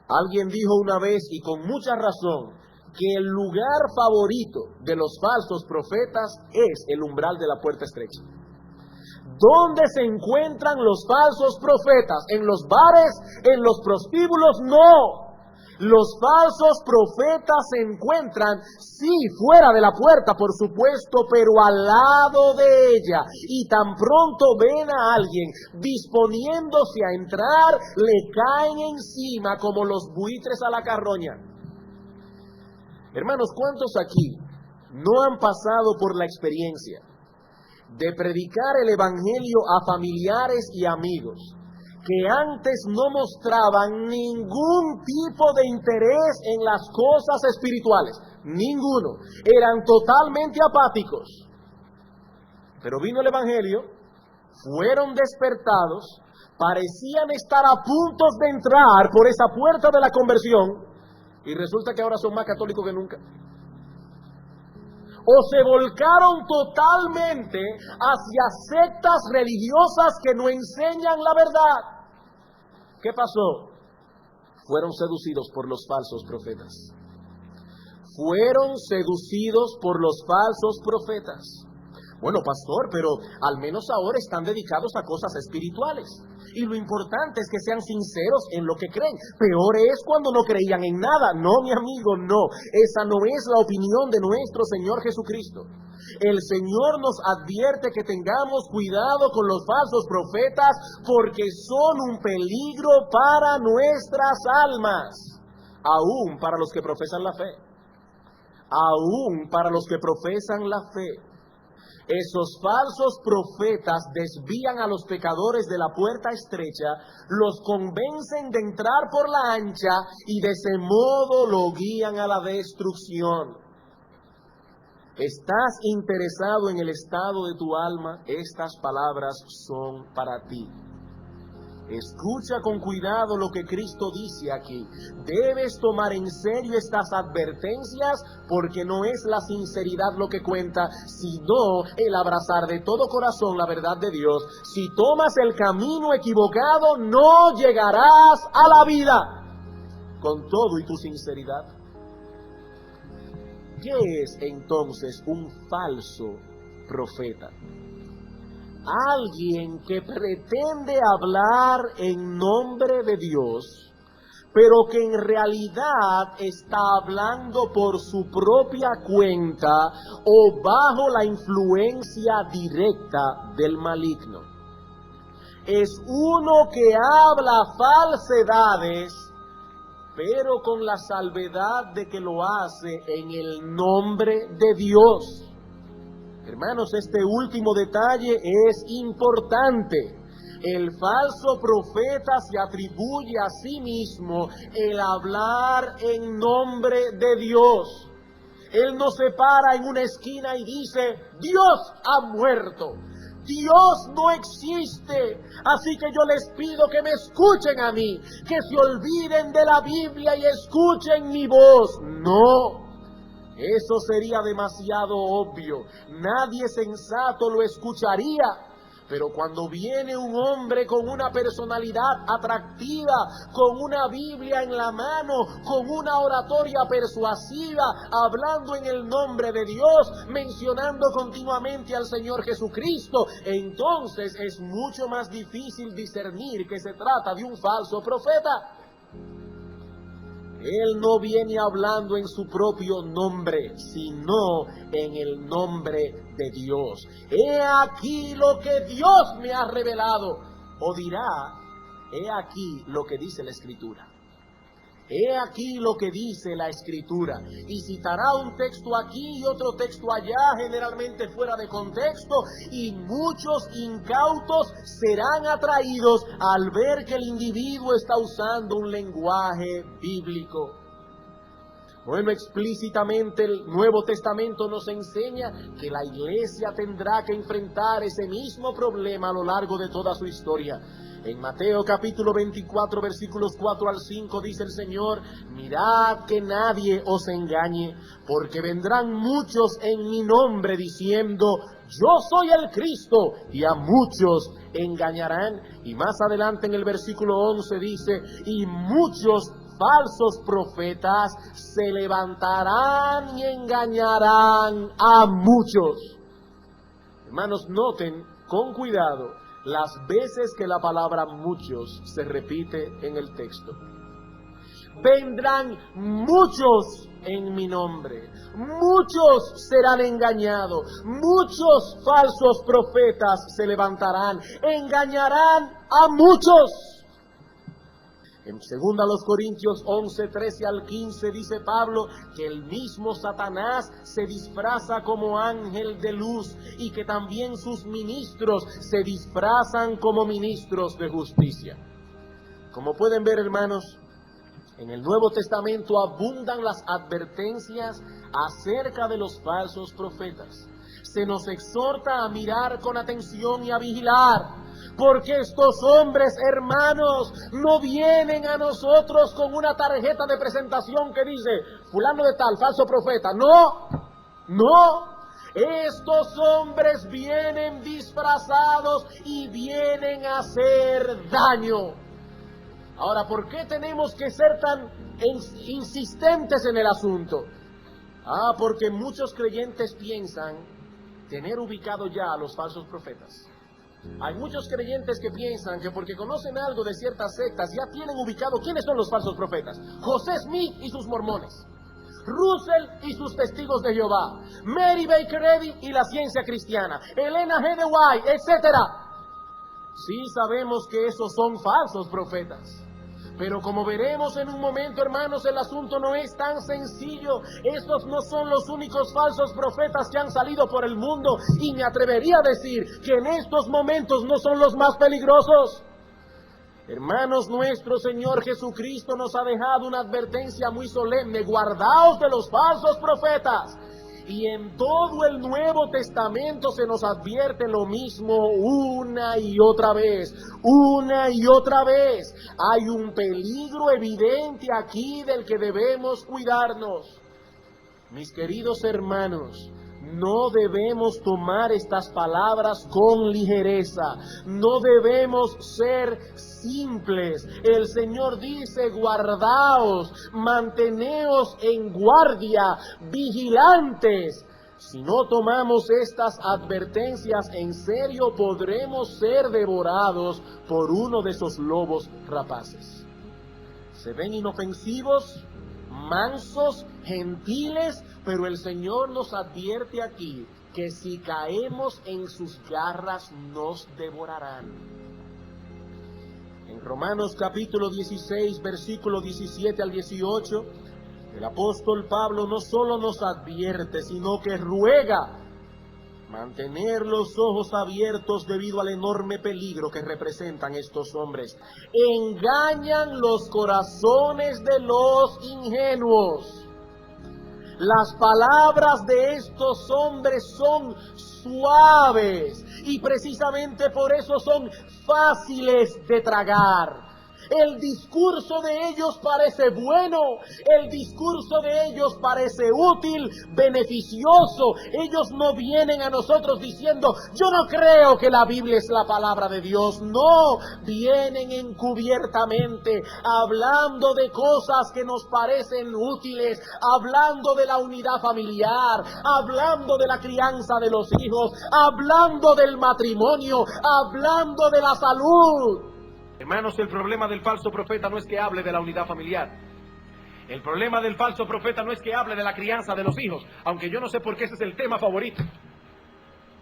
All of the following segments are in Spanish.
Alguien dijo una vez, y con mucha razón, que el lugar favorito de los falsos profetas es el umbral de la puerta estrecha. ¿Dónde se encuentran los falsos profetas? ¿En los bares? ¿En los prostíbulos? No. Los falsos profetas se encuentran, sí, fuera de la puerta, por supuesto, pero al lado de ella. Y tan pronto ven a alguien disponiéndose a entrar, le caen encima como los buitres a la carroña. Hermanos, ¿cuántos aquí no han pasado por la experiencia de predicar el evangelio a familiares y amigos que antes no mostraban ningún tipo de interés en las cosas espirituales? Ninguno. Eran totalmente apáticos. Pero vino el evangelio, fueron despertados, parecían estar a punto de entrar por esa puerta de la conversión, y resulta que ahora son más católicos que nunca. O se volcaron totalmente hacia sectas religiosas que no enseñan la verdad. ¿Qué pasó? Fueron seducidos por los falsos profetas. Fueron seducidos por los falsos profetas. Bueno, pastor, pero al menos ahora están dedicados a cosas espirituales. Y lo importante es que sean sinceros en lo que creen. Peor es cuando no creían en nada. No, mi amigo, no. Esa no es la opinión de nuestro Señor Jesucristo. El Señor nos advierte que tengamos cuidado con los falsos profetas porque son un peligro para nuestras almas. Aún para los que profesan la fe. Aún para los que profesan la fe. Esos falsos profetas desvían a los pecadores de la puerta estrecha, los convencen de entrar por la ancha y de ese modo lo guían a la destrucción. ¿Estás interesado en el estado de tu alma? Estas palabras son para ti. Escucha con cuidado lo que Cristo dice aquí. Debes tomar en serio estas advertencias porque no es la sinceridad lo que cuenta, sino el abrazar de todo corazón la verdad de Dios. Si tomas el camino equivocado, no llegarás a la vida. Con todo y tu sinceridad. ¿Qué es entonces un falso profeta? Alguien que pretende hablar en nombre de Dios, pero que en realidad está hablando por su propia cuenta o bajo la influencia directa del maligno. Es uno que habla falsedades, pero con la salvedad de que lo hace en el nombre de Dios. Hermanos, este último detalle es importante. El falso profeta se atribuye a sí mismo el hablar en nombre de Dios. Él no se para en una esquina y dice, Dios ha muerto, Dios no existe, así que yo les pido que me escuchen a mí, que se olviden de la Biblia y escuchen mi voz. No. Eso sería demasiado obvio. Nadie sensato lo escucharía. Pero cuando viene un hombre con una personalidad atractiva, con una Biblia en la mano, con una oratoria persuasiva, hablando en el nombre de Dios, mencionando continuamente al Señor Jesucristo, entonces es mucho más difícil discernir que se trata de un falso profeta. Él no viene hablando en su propio nombre, sino en el nombre de Dios. He aquí lo que Dios me ha revelado. O dirá, he aquí lo que dice la Escritura. He aquí lo que dice la Escritura. Y citará un texto aquí y otro texto allá, generalmente fuera de contexto, y muchos incautos serán atraídos al ver que el individuo está usando un lenguaje bíblico. Bueno, explícitamente el Nuevo Testamento nos enseña que la iglesia tendrá que enfrentar ese mismo problema a lo largo de toda su historia. En Mateo capítulo 24, versículos 4 al 5, dice el Señor, mirad que nadie os engañe, porque vendrán muchos en mi nombre diciendo, yo soy el Cristo, y a muchos engañarán. Y más adelante en el versículo 11 dice, y muchos falsos profetas se levantarán y engañarán a muchos. Hermanos, noten con cuidado las veces que la palabra muchos se repite en el texto. Vendrán muchos en mi nombre, muchos serán engañados, muchos falsos profetas se levantarán, engañarán a muchos. En 2 Corintios 11, 13 al 15 dice Pablo que el mismo Satanás se disfraza como ángel de luz y que también sus ministros se disfrazan como ministros de justicia. Como pueden ver, hermanos, en el Nuevo Testamento abundan las advertencias acerca de los falsos profetas. Se nos exhorta a mirar con atención y a vigilar, porque estos hombres, hermanos, no vienen a nosotros con una tarjeta de presentación que dice, fulano de tal, falso profeta. No. Estos hombres vienen disfrazados y vienen a hacer daño. Ahora, ¿por qué tenemos que ser tan insistentes en el asunto? Porque muchos creyentes piensan tener ubicado ya a los falsos profetas. Hay muchos creyentes que piensan que porque conocen algo de ciertas sectas ya tienen ubicado quiénes son los falsos profetas. José Smith y sus mormones, Russell y sus testigos de Jehová, Mary Baker Eddy y la ciencia cristiana, Elena G. de White, etc. Sí sabemos que esos son falsos profetas. Pero como veremos en un momento, hermanos, el asunto no es tan sencillo. Estos no son los únicos falsos profetas que han salido por el mundo, y me atrevería a decir que en estos momentos no son los más peligrosos. Hermanos, nuestro Señor Jesucristo nos ha dejado una advertencia muy solemne: guardaos de los falsos profetas. Y en todo el Nuevo Testamento se nos advierte lo mismo una y otra vez. Hay un peligro evidente aquí del que debemos cuidarnos. Mis queridos hermanos, no debemos tomar estas palabras con ligereza. No debemos ser simples. El Señor dice: guardaos, manteneos en guardia, vigilantes. Si no tomamos estas advertencias en serio, podremos ser devorados por uno de esos lobos rapaces. Se ven inofensivos, mansos, gentiles, pero el Señor nos advierte aquí que si caemos en sus garras nos devorarán. En Romanos capítulo 16, versículo 17 al 18, el apóstol Pablo no solo nos advierte, sino que ruega mantener los ojos abiertos debido al enorme peligro que representan estos hombres. Engañan los corazones de los ingenuos. Las palabras de estos hombres son suaves y precisamente por eso son fáciles de tragar. El discurso de ellos parece bueno, el discurso de ellos parece útil, beneficioso. Ellos no vienen a nosotros diciendo: yo no creo que la Biblia es la palabra de Dios. No, vienen encubiertamente, hablando de cosas que nos parecen útiles, hablando de la unidad familiar, hablando de la crianza de los hijos, hablando del matrimonio, hablando de la salud. Hermanos, el problema del falso profeta no es que hable de la unidad familiar. El problema del falso profeta no es que hable de la crianza de los hijos, aunque yo no sé por qué ese es el tema favorito.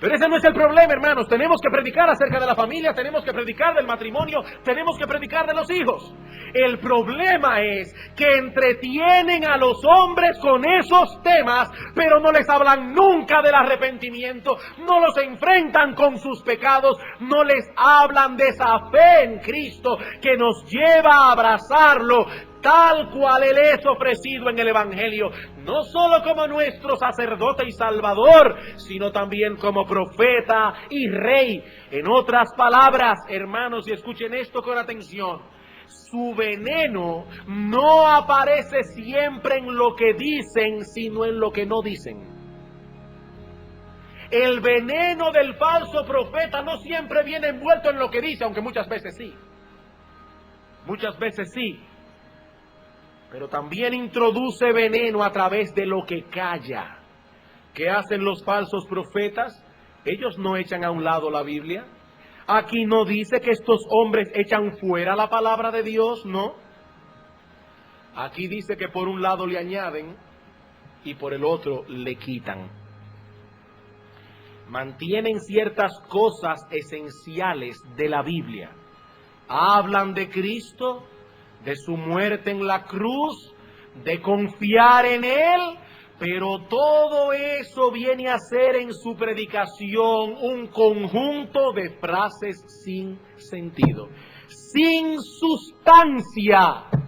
Pero ese no es el problema, hermanos. Tenemos que predicar acerca de la familia, tenemos que predicar del matrimonio, tenemos que predicar de los hijos. El problema es que entretienen a los hombres con esos temas, pero no les hablan nunca del arrepentimiento, no los enfrentan con sus pecados, no les hablan de esa fe en Cristo que nos lleva a abrazarlo tal cual Él es ofrecido en el Evangelio, no solo como nuestro sacerdote y salvador, sino también como profeta y rey. En otras palabras, hermanos, y escuchen esto con atención, su veneno no aparece siempre en lo que dicen, sino en lo que no dicen. El veneno del falso profeta no siempre viene envuelto en lo que dice, aunque muchas veces sí. Muchas veces sí. pero también introduce veneno a través de lo que calla. ¿Qué hacen los falsos profetas? Ellos no echan a un lado la Biblia. Aquí no dice que estos hombres echan fuera la palabra de Dios, no. Aquí dice que por un lado le añaden y por el otro le quitan. Mantienen ciertas cosas esenciales de la Biblia. Hablan de Cristo, de su muerte en la cruz, de confiar en Él, pero todo eso viene a ser en su predicación un conjunto de frases sin sentido, sin sustancia.